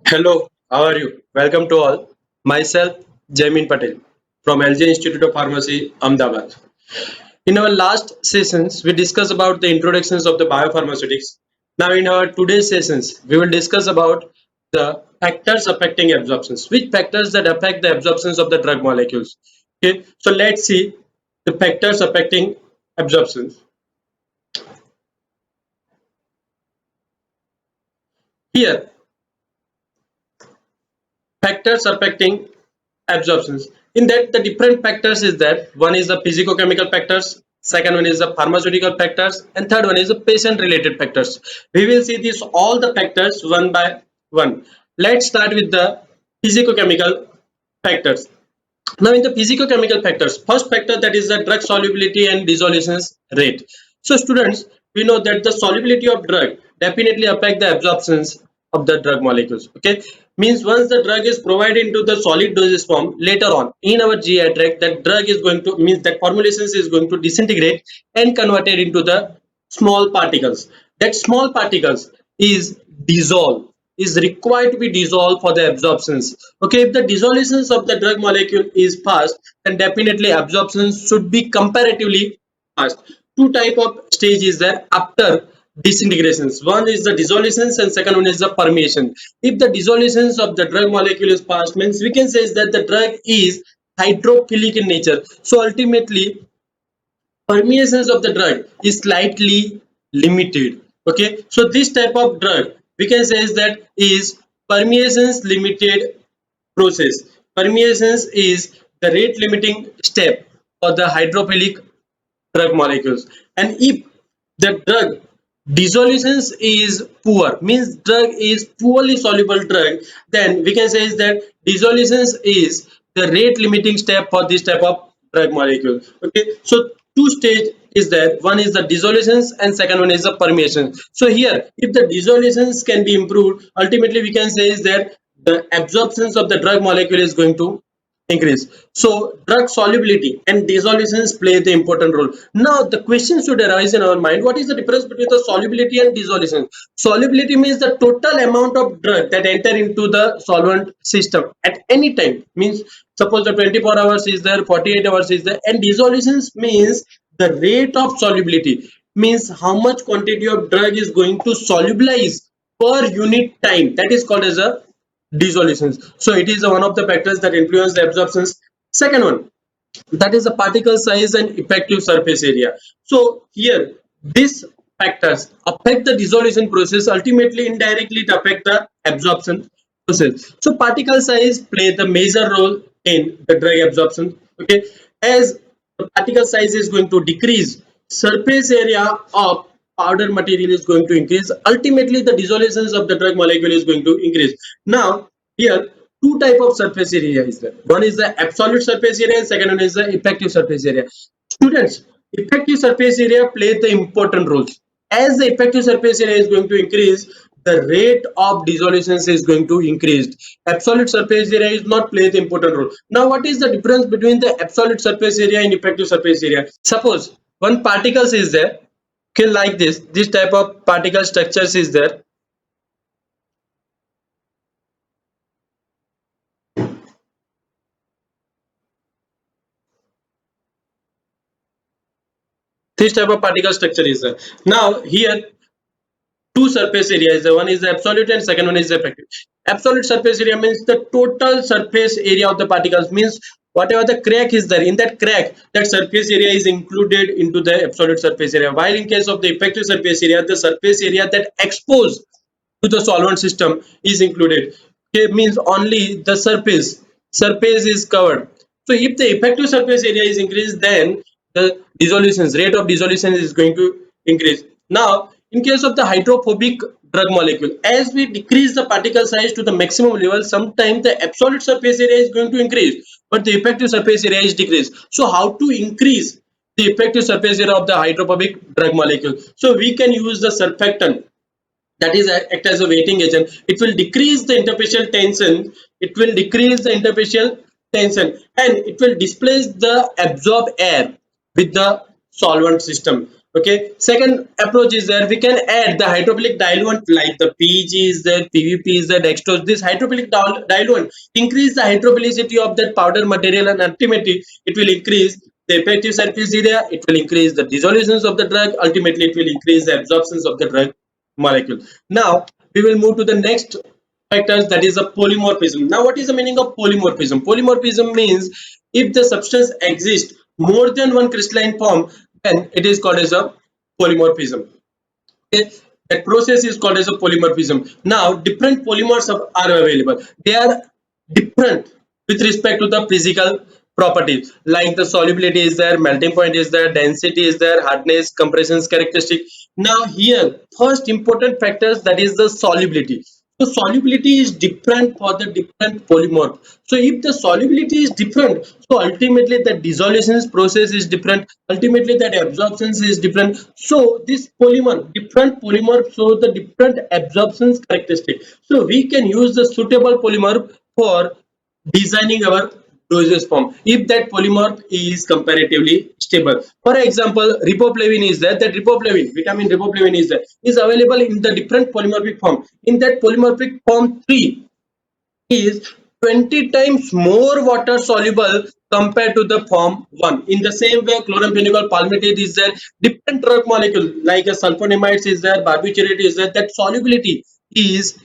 Hello, how are you? Welcome to all. Myself, JAYMIN PATEL from LJ Institute of Pharmacy, Ahmedabad. In our last sessions, we discussed about the introductions of the biopharmaceutics. Now, in our today's sessions, we will discuss about the factors affecting absorptions. Which factors that affect the absorptions of the drug molecules? Okay, so let's see the factors affecting absorptions. Here, factors affecting absorptions. In that, the different factors is that one is the physicochemical factors, second one is the pharmaceutical factors, and third one is the patient related factors. We will see these all the factors one by one. Let's start with the physicochemical factors. Now, in the physicochemical factors, first factor that is the drug solubility and dissolution rate. So, students, we know that the solubility of drug definitely affect the absorptions of the drug molecules. Okay, means once the drug is provided into the solid dosage form, later on in our GI tract, that drug is going to means that formulations is going to disintegrate and converted into the small particles. That small particles is dissolved is required to be dissolved for the absorptions. Okay, if the dissolutions of the drug molecule is fast, then definitely absorptions should be comparatively fast. Two type of stage is there after disintegrations. One is the dissolutions and second one is the permeation. If the dissolutions of the drug molecule is fast, means we can say is that the drug is hydrophilic in nature. So ultimately permeations of the drug is slightly limited. Okay, so this type of drug we can say is that is permeations limited process. Permeations is the rate limiting step for the hydrophilic drug molecules, and if the drug dissolutions is poor, means drug is poorly soluble drug, then we can say is that dissolutions is the rate limiting step for this type of drug molecule. Okay, so two stage is there, one is the dissolutions and second one is the permeation. So here if the dissolutions can be improved, ultimately we can say is that the absorptions of the drug molecule is going to increase. So drug solubility and dissolutions play the important role. Now the question should arise in our mind, what is the difference between the solubility and dissolution? Solubility means the total amount of drug that enter into the solvent system at any time, means suppose the 24 hours is there, 48 hours is there, and dissolutions means the rate of solubility, means how much quantity of drug is going to solubilize per unit time, that is called as a dissolutions. So it is one of the factors that influence the absorptions. Second one, that is the particle size and effective surface area. So here these factors affect the dissolution process, ultimately indirectly it affect the absorption process. So particle size play the major role in the drug absorption. Okay, as the particle size is going to decrease, surface area of powder material is going to increase, ultimately the dissolutions of the drug molecule is going to increase. Now here two type of surface area is there, one is the absolute surface area and second one is the effective surface area. Students, effective surface area play the important roles. As the effective surface area is going to increase, the rate of dissolutions is going to increase. Absolute surface area is not play the important role. Now what is the difference between the absolute surface area and effective surface area? Suppose one particles is there, okay, like this type of particle structures is there. This type of particle structure is there. Now here two surface areas, the one is the absolute and second one is the effective. Absolute surface area means the total surface area of the particles, means whatever the crack is there, in that crack that surface area is included into the absolute surface area, while in case of the effective surface area, the surface area that exposed to the solvent system is included. Okay, means only the surface is covered. So if the effective surface area is increased, then the dissolutions rate of dissolution is going to increase. Now in case of the hydrophobic drug molecule, as we decrease the particle size to the maximum level, sometimes the absolute surface area is going to increase but the effective surface area is decreased. So how to increase the effective surface area of the hydrophobic drug molecule? So we can use the surfactant, that is act as a weighting agent. It will decrease the interfacial tension, and it will displace the absorbed air with the solvent system. Okay, second approach is that we can add the hydrophilic diluent like the PEG is there, PVP is there, dextrose. This hydrophilic diluent increase the hydrophilicity of that powder material, and ultimately it will increase the effective surface area, it will increase the dissolutions of the drug, ultimately it will increase the absorptions of the drug molecule. Now we will move to the next factors, that is a polymorphism. Now what is the meaning of polymorphism? Polymorphism means if the substance exists more than one crystalline form, then it is called as a polymorphism. Okay, that process is called as a polymorphism. Now different polymers are available. They are different with respect to the physical properties, like the solubility is there, melting point is there, density is there, hardness, compressions characteristic. Now here first important factors, that is the solubility. So solubility is different for the different polymer. So if the solubility is different, so ultimately the dissolution process is different. Ultimately that absorption is different. So this polymer, different polymer show the different absorption characteristic. So we can use the suitable polymer for designing our dosage form if that polymer is comparatively stable. For example, riboflavin is there, that riboflavin, vitamin riboflavin is there, is available in the different polymorphic form. In that polymorphic form 3 is 20 times more water soluble compared to the form 1. In the same way, chloramphenicol palmitate is there, different drug molecule like a sulfonamides is there, barbiturate is there, that solubility is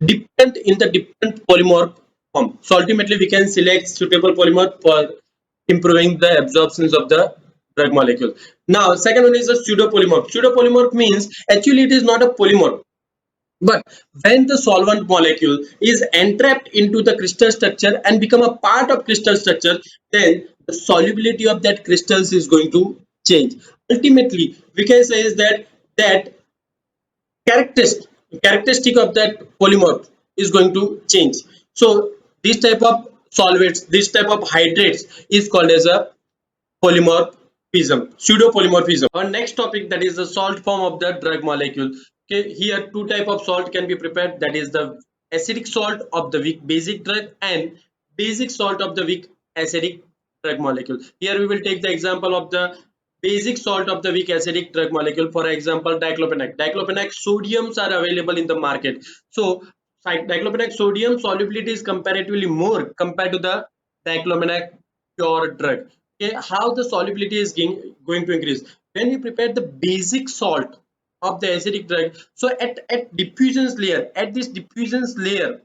different in the different polymer form. So ultimately we can select suitable polymer for improving the absorptions of the drug molecule. Now second one is a pseudopolymer. Pseudopolymer means actually it is not a polymer, but when the solvent molecule is entrapped into the crystal structure and become a part of crystal structure, then the solubility of that crystals is going to change. Ultimately we can say is that characteristic of that polymer is going to change. So this type of solvents, this type of hydrates is called as a polymorphism, pseudopolymorphism. Our next topic, that is the salt form of the drug molecule. Okay, here two type of salt can be prepared, that is the acidic salt of the weak basic drug and basic salt of the weak acidic drug molecule. Here we will take the example of the basic salt of the weak acidic drug molecule. For example, diclofenac. Diclofenac sodiums are available in the market. So diclofenac sodium solubility is comparatively more compared to the diclofenac pure drug. Okay, how the solubility is going to increase when we prepare the basic salt of the acidic drug. So at diffusion layer, at this diffusion layer,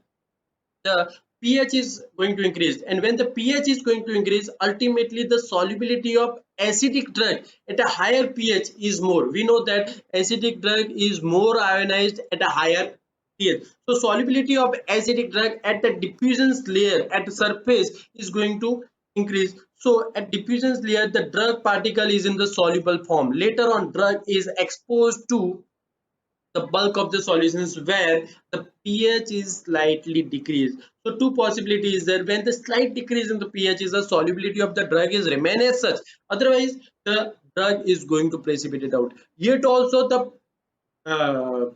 the pH is going to increase, and when the pH is going to increase, ultimately the solubility of acidic drug at a higher pH is more. We know that acidic drug is more ionized at a higher pH. So solubility of acidic drug at the diffusion layer at the surface is going to increase. So at diffusion layer, the drug particle is in the soluble form. Later on, drug is exposed to the bulk of the solutions where the pH is slightly decreased. So two possibilities there. When the slight decrease in the pH is, the solubility of the drug is remain as such. Otherwise, the drug is going to precipitate out. Yet also the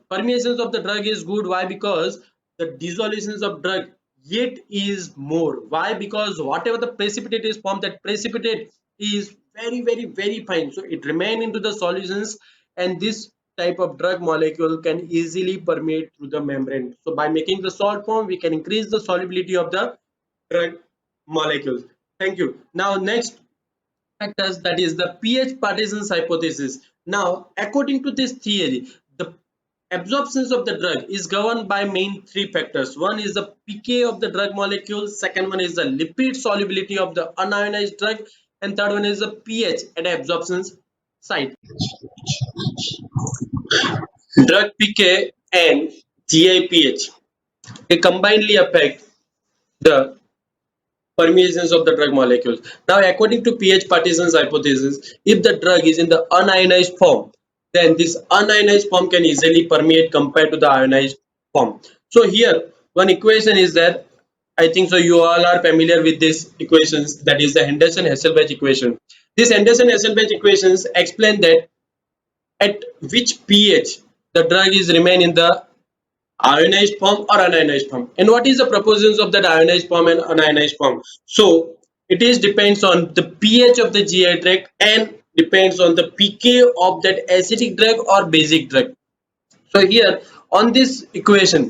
permeations of the drug is good. Why? Because the dissolutions of drug yet is more. Why? Because whatever the precipitate is formed, that precipitate is very fine, so it remain into the solutions, and this type of drug molecule can easily permeate through the membrane. So by making the salt form, we can increase the solubility of the drug molecules. Thank you. Now next factors, that is the pH partitions hypothesis. Now according to this theory, the absorptions of the drug is governed by main three factors. One is the pK of the drug molecule, second one is the lipid solubility of the unionized drug, and third one is the pH at absorption site. Drug pK and GI-pH, they combinedly affect the permeations of the drug molecules. Now, according to pH partitions hypothesis, if the drug is in the unionized form, then this unionized form can easily permeate compared to the ionized form. So here, one equation is that, I think so you all are familiar with these equations, that is the Henderson-Hasselbalch equation. This Henderson-Hasselbalch equations explain that at which pH the drug is remain in the ionized form or unionized form, and what is the proportions of that ionized form and unionized form. So it is depends on the pH of the GI tract and depends on the pK of that acidic drug or basic drug. So here on this equation,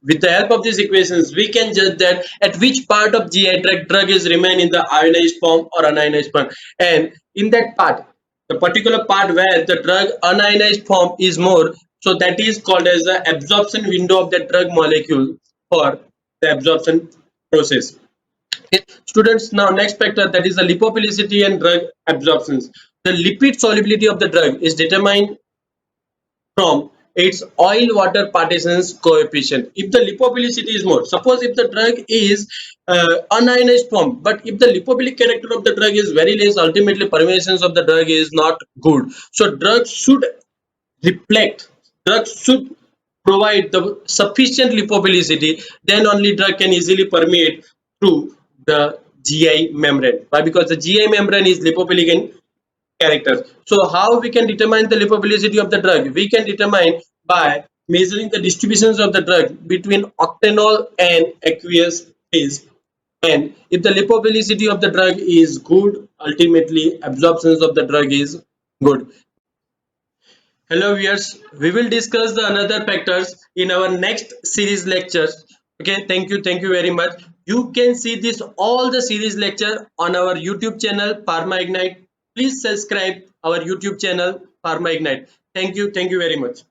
with the help of these equations, we can judge that at which part of GI tract drug is remain in the ionized form or unionized form. And in that part, the particular part where the drug unionized form is more, so that is called as the absorption window of the drug molecule for the absorption process. Okay. Students, now next factor, that is the lipophilicity and drug absorptions. The lipid solubility of the drug is determined from its oil water partitions coefficient. If the lipophilicity is more, suppose if the drug is unionized form, but if the lipophilic character of the drug is very less, ultimately permeations of the drug is not good. So drug should reflect, drug should provide the sufficient lipophilicity, then only drug can easily permeate through the GI membrane. Why? Because the GI membrane is lipophilic in characters. So how we can determine the lipophilicity of the drug? We can determine by measuring the distributions of the drug between octanol and aqueous phase. And if the lipophilicity of the drug is good, ultimately absorptions of the drug is good. Hello viewers, we will discuss the another factors in our next series lectures. Okay, thank you very much. You can see this all the series lecture on our YouTube channel Pharma Ignite. Please subscribe our YouTube channel Pharma Ignite. Thank you very much.